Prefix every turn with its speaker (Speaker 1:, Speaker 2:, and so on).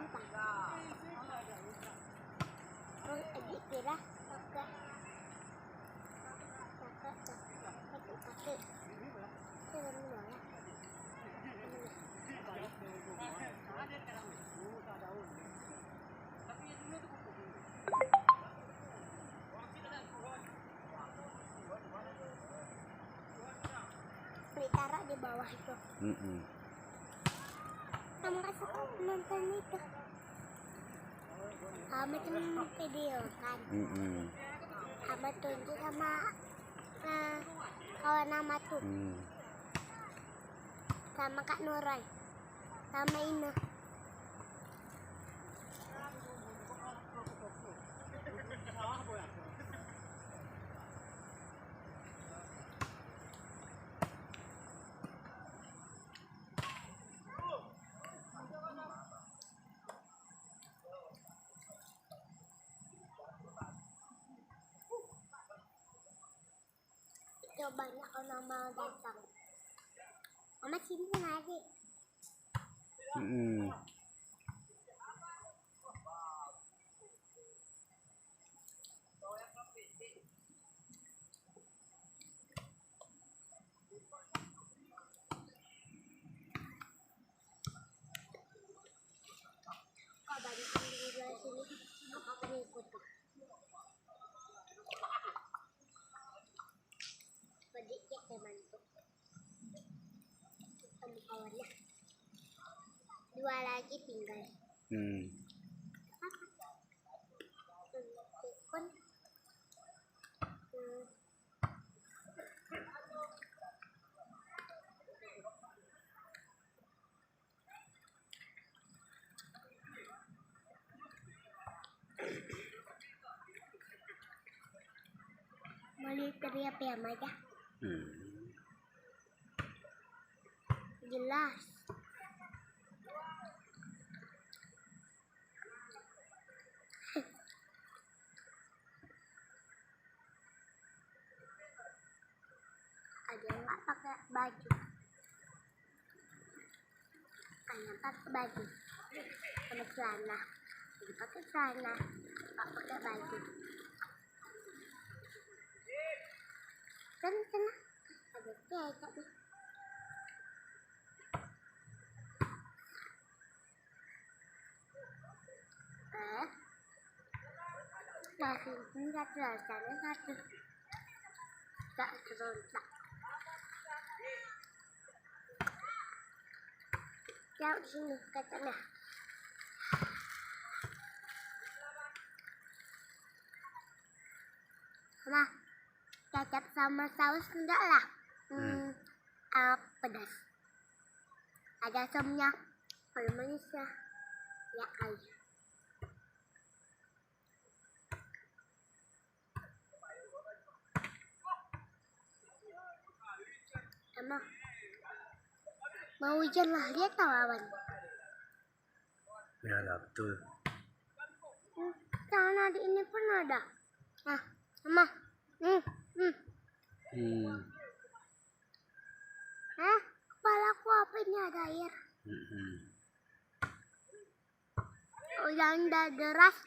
Speaker 1: apa? Adik kira kakak. Ditaruh di bawah itu. Kamu gak suka nonton itu? Macam video kan? Abah tunjuk sama kawan nama tuh. Sama Kak Nurai. Sama Ina. Itu banyak orang mau datang. Mama sini lagi. Kok banyak orang di luar sini? Kakak pengen ikut tuh. Sedikit bantu. Kamu kawannya. Dua lagi tinggal. Boleh teriak ya Maya? Jelas. Ada yang nggak pakai baju. Hanya pakai baju. Sama celana. Jadi pakai celana. Nggak pakai baju. Sana. Ada cecak nih. Nah, ini satu, sana satu. Tak serontak. Jauh sini ke tengah. Nah, kecap sama saus enggak lah. Pedas. Ada asamnya. Kalau manisnya ya air. Emang mau hujan lah, lihat tahu awan.
Speaker 2: Ya lah betul.
Speaker 1: Sana di ini pun ada. Nah, Mama. Kepalaku apa ini ada air? Hujan udah deras.